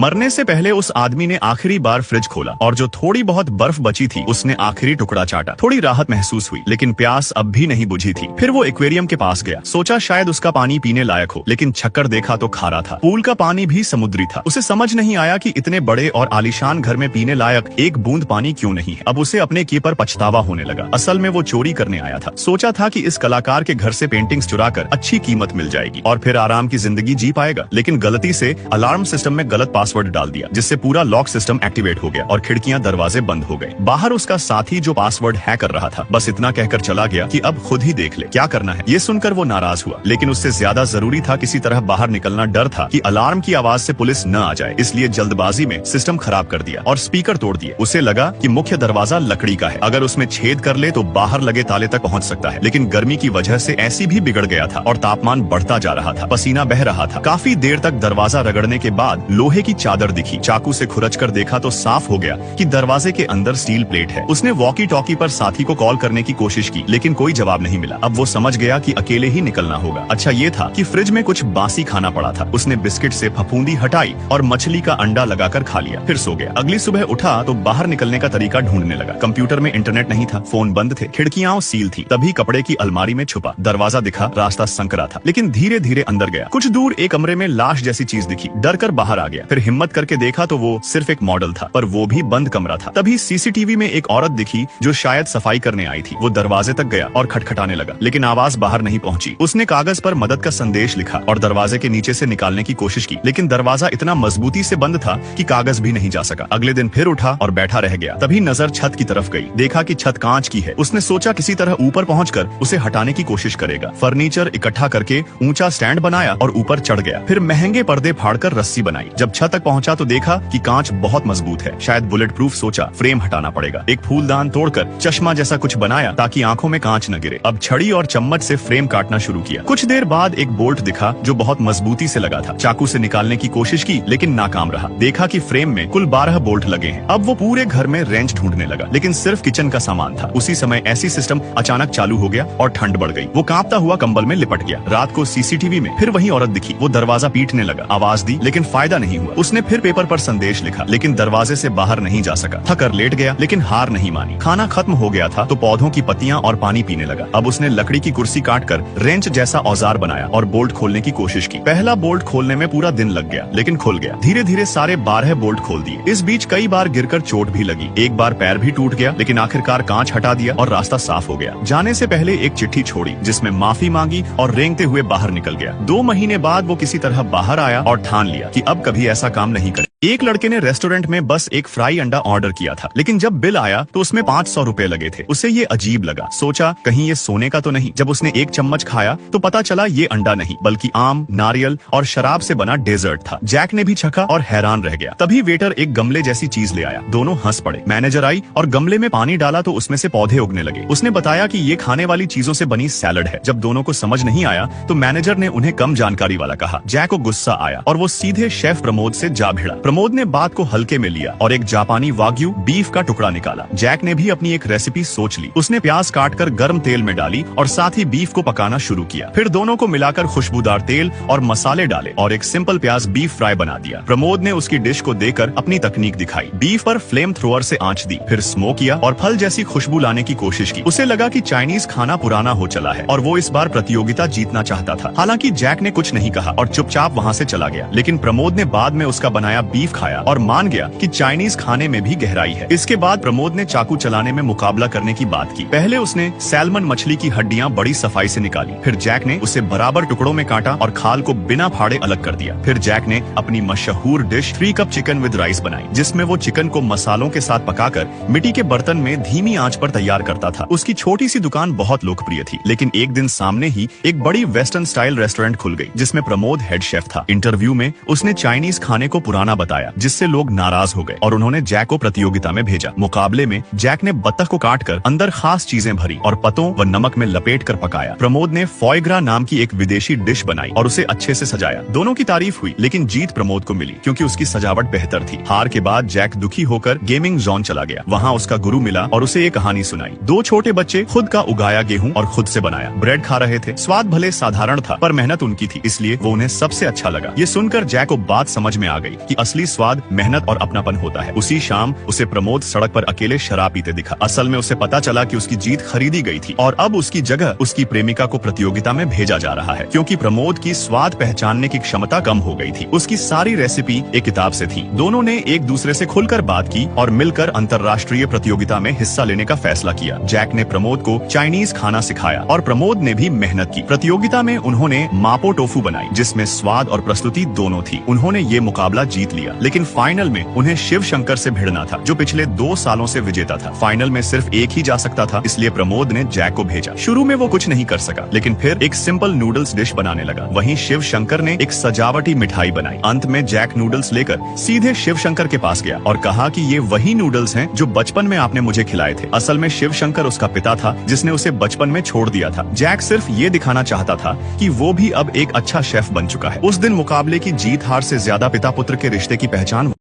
मरने से पहले उस आदमी ने आखिरी बार फ्रिज खोला और जो थोड़ी बहुत बर्फ बची थी उसने आखिरी टुकड़ा चाटा। थोड़ी राहत महसूस हुई, लेकिन प्यास अब भी नहीं बुझी थी। फिर वो एक्वेरियम के पास गया, सोचा शायद उसका पानी पीने लायक हो, लेकिन छक्कर देखा तो खारा था। पूल का पानी भी समुद्री था। उसे समझ नहीं आया कि इतने बड़े और आलीशान घर में पीने लायक एक बूंद पानी क्यों नहीं है। अब उसे अपने किए पर पछतावा होने लगा। असल में वो चोरी करने आया था। सोचा था कि इस कलाकार के घर से पेंटिंग्स चुराकर अच्छी कीमत मिल जाएगी और फिर आराम की जिंदगी जी पाएगा, लेकिन गलती से अलार्म सिस्टम में गलत पासवर्ड डाल दिया, जिससे पूरा लॉक सिस्टम एक्टिवेट हो गया और खिड़कियां दरवाजे बंद हो गए। बाहर उसका साथी जो पासवर्ड हैक कर रहा था बस इतना कहकर चला गया कि अब खुद ही देख ले क्या करना है। ये सुनकर वो नाराज हुआ, लेकिन उससे ज्यादा जरूरी था किसी तरह बाहर निकलना। डर था कि अलार्म की आवाज से पुलिस न आ जाए, इसलिए जल्दबाजी में सिस्टम खराब कर दिया और स्पीकर तोड़ दिए। उसे लगा कि मुख्य दरवाजा लकड़ी का है, अगर उसमें छेद कर ले तो बाहर लगे ताले तक पहुंच सकता है, लेकिन गर्मी की वजह से ऐसी भी बिगड़ गया था और तापमान बढ़ता जा रहा था। पसीना बह रहा था। काफी देर तक दरवाजा रगड़ने के बाद लोहे की चादर दिखी। चाकू से खुरच कर देखा तो साफ हो गया कि दरवाजे के अंदर स्टील प्लेट है। उसने वॉकी टॉकी पर साथी को कॉल करने की कोशिश की, लेकिन कोई जवाब नहीं मिला। अब वो समझ गया कि अकेले ही निकलना होगा। अच्छा ये था कि फ्रिज में कुछ बासी खाना पड़ा था। उसने बिस्किट से फफूंदी हटाई और मछली का अंडा लगाकर खा लिया, फिर सो गया। अगली सुबह उठा तो बाहर निकलने का तरीका ढूंढने लगा। कंप्यूटर में इंटरनेट नहीं था, फोन बंद थे, खिड़कियां सील थी। तभी कपड़े की अलमारी में छुपा, दरवाजा दिखा, रास्ता संकरा था, लेकिन धीरे धीरे अंदर गया। कुछ दूर एक कमरे में लाश जैसी चीज दिखी, डर कर बाहर आ गया। फिर हिम्मत करके देखा तो वो सिर्फ एक मॉडल था, पर वो भी बंद कमरा था। तभी सीसीटीवी में एक औरत दिखी जो शायद सफाई करने आई थी। वो दरवाजे तक गया और खटखटाने लगा, लेकिन आवाज बाहर नहीं पहुंची। उसने कागज पर मदद का संदेश लिखा और दरवाजे के नीचे से निकालने की कोशिश की, लेकिन दरवाजा इतना मजबूती से बंद था कि कागज भी नहीं जा सका। अगले दिन फिर उठा और बैठा रह गया। तभी नजर छत की तरफ गई, देखा कि छत कांच की है। उसने सोचा किसी तरह ऊपर पहुंचकर उसे हटाने की कोशिश करेगा। फर्नीचर इकट्ठा करके ऊंचा स्टैंड बनाया और ऊपर चढ़ गया। फिर महंगे पर्दे फाड़कर रस्सी बनाई। जब छत तक पहुंचा तो देखा कि कांच बहुत मजबूत है, शायद बुलेट प्रूफ। सोचा फ्रेम हटाना पड़ेगा। एक फूलदान तोड़कर चश्मा जैसा कुछ बनाया ताकि आंखों में कांच न गिरे। अब छड़ी और चम्मच से फ्रेम काटना शुरू किया। कुछ देर बाद एक बोल्ट दिखा जो बहुत मजबूती से लगा था। चाकू से निकालने की कोशिश की, लेकिन नाकाम रहा। देखा कि फ्रेम में कुल 12 बोल्ट लगे हैं। अब वो पूरे घर में रेंच ढूंढने लगा, लेकिन सिर्फ किचन का सामान था। उसी समय ऐसी सिस्टम अचानक चालू हो गया और ठंड बढ़ गई। वो कांपता हुआ कंबल में लिपट गया। रात को सीसीटीवी में फिर वही औरत दिखी। वो दरवाजा पीटने लगा, आवाज दी, लेकिन फायदा नहीं हुआ। उसने फिर पेपर पर संदेश लिखा, लेकिन दरवाजे से बाहर नहीं जा सका। थकर लेट गया, लेकिन हार नहीं मानी। खाना खत्म हो गया था तो पौधों की पत्तियां और पानी पीने लगा। अब उसने लकड़ी की कुर्सी काटकर रेंच जैसा औजार बनाया और बोल्ट खोलने की कोशिश की। पहला बोल्ट खोलने में पूरा दिन लग गया, लेकिन खुल गया। धीरे धीरे सारे 12 बोल्ट खोल दिए। इस बीच कई बार गिरकर चोट भी लगी। एक बार पैर भी टूट गया, लेकिन आखिरकार कांच हटा दिया और रास्ता साफ हो गया। जाने से पहले एक चिट्ठी छोड़ी जिसमें माफी मांगी और रेंगते हुए बाहर निकल गया। 2 महीने बाद वो किसी तरह बाहर आया और ठान लिया कि अब कभी ऐसा काम नहीं करे। एक लड़के ने रेस्टोरेंट में बस एक फ्राई अंडा ऑर्डर किया था, लेकिन जब बिल आया तो उसमें 500 रुपए लगे थे। उसे ये अजीब लगा। सोचा कहीं ये सोने का तो नहीं। जब उसने एक चम्मच खाया तो पता चला ये अंडा नहीं बल्कि आम, नारियल और शराब से बना डेजर्ट था। जैक ने भी चखा और हैरान रह गया। तभी वेटर एक गमले जैसी चीज ले आया। दोनों हंस पड़े। मैनेजर आई और गमले में पानी डाला तो उसमें से पौधे उगने लगे। उसने बताया कि ये खाने वाली चीजों से बनी सैलड है। जब दोनों को समझ नहीं आया तो मैनेजर ने उन्हें कम जानकारी वाला कहा। जैक को गुस्सा आया और वो सीधे शेफ प्रमोद से जा भिड़ा। प्रमोद ने बात को हल्के में लिया और एक जापानी वाग्यू बीफ का टुकड़ा निकाला। जैक ने भी अपनी एक रेसिपी सोच ली। उसने प्याज काटकर गर्म तेल में डाली और साथ ही बीफ को पकाना शुरू किया। फिर दोनों को मिलाकर खुशबूदार तेल और मसाले डाले और एक सिंपल प्याज बीफ फ्राई बना दिया। प्रमोद ने उसकी डिश को देकर अपनी तकनीक दिखाई। बीफ पर फ्लेम थ्रोअर से आंच दी, फिर स्मोक किया और फल जैसी खुशबू लाने की कोशिश की। उसे लगा कि चाइनीज खाना पुराना हो चला है और वो इस बार प्रतियोगिता जीतना चाहता था। हालांकि जैक ने कुछ नहीं कहा और चुपचाप वहाँ से चला गया, लेकिन प्रमोद ने बाद में उसका बनाया बीफ खाया और मान गया कि चाइनीज खाने में भी गहराई है। इसके बाद प्रमोद ने चाकू चलाने में मुकाबला करने की बात की। पहले उसने सैल्मन मछली की हड्डियां बड़ी सफाई से निकाली। फिर जैक ने उसे बराबर टुकड़ों में काटा और खाल को बिना फाड़े अलग कर दिया। फिर जैक ने अपनी मशहूर dish 3 cup chicken with rice बनाई, जिसमें वो चिकन को मसालों के साथ पकाकर मिट्टी के बर्तन में धीमी आंच पर तैयार करता था। उसकी छोटी सी दुकान बहुत लोकप्रिय थी, लेकिन एक दिन सामने ही एक बड़ी वेस्टर्न स्टाइल रेस्टोरेंट खुल गई, जिसमें प्रमोद हेड शेफ था। इंटरव्यू में उसने चाइनीज खाने को पुराना बताया, जिससे लोग नाराज हो गए और उन्होंने जैक को प्रतियोगिता में भेजा। मुकाबले में जैक ने बत्तख को काटकर अंदर खास चीजें भरी और पतों व नमक में लपेट कर पकाया। प्रमोद ने फॉयग्रा नाम की एक विदेशी डिश बनाई और उसे अच्छे से सजाया। दोनों की तारीफ हुई, लेकिन जीत प्रमोद को मिली क्योंकि उसकी सजावट बेहतर थी। हार के बाद जैक दुखी होकर गेमिंग जोन चला गया। वहाँ उसका गुरु मिला और उसे ये कहानी सुनाई। 2 छोटे बच्चे खुद का उगाया गेहूं और खुद से बनाया ब्रेड खा रहे थे। स्वाद भले साधारण था, पर मेहनत उनकी थी, इसलिए वो उन्हें सबसे अच्छा लगा। ये सुनकर जैक को बात समझ में आ गई कि असली असली स्वाद मेहनत और अपनापन होता है। उसी शाम उसे प्रमोद सड़क पर अकेले शराब पीते दिखा। असल में उसे पता चला कि उसकी जीत खरीदी गई थी और अब उसकी जगह उसकी प्रेमिका को प्रतियोगिता में भेजा जा रहा है, क्योंकि प्रमोद की स्वाद पहचानने की क्षमता कम हो गई थी। उसकी सारी रेसिपी एक किताब से थी। दोनों ने एक दूसरे से खुलकर बात की और मिलकर अंतर्राष्ट्रीय प्रतियोगिता में हिस्सा लेने का फैसला किया। जैक ने प्रमोद को चाइनीज खाना सिखाया और प्रमोद ने भी मेहनत की। प्रतियोगिता में उन्होंने मापो टोफू बनाई, जिसमें स्वाद और प्रस्तुति दोनों थी। उन्होंने ये मुकाबला जीत लिया, लेकिन फाइनल में उन्हें शिव शंकर से भिड़ना था, जो पिछले 2 सालों से विजेता था। फाइनल में सिर्फ एक ही जा सकता था, इसलिए प्रमोद ने जैक को भेजा। शुरू में वो कुछ नहीं कर सका, लेकिन फिर एक सिंपल नूडल्स डिश बनाने लगा। वहीं शिव शंकर ने एक सजावटी मिठाई बनाई। अंत में जैक नूडल्स लेकर सीधे शिव शंकर के पास गया और कहा कि ये वही नूडल्स हैं जो बचपन में आपने मुझे खिलाए थे। असल में शिव शंकर उसका पिता था, जिसने उसे बचपन में छोड़ दिया था। जैक सिर्फ ये दिखाना चाहता था कि वो भी अब एक अच्छा शेफ बन चुका है। उस दिन मुकाबले की जीत हार से ज्यादा पिता पुत्र के रिश्ते की पहचान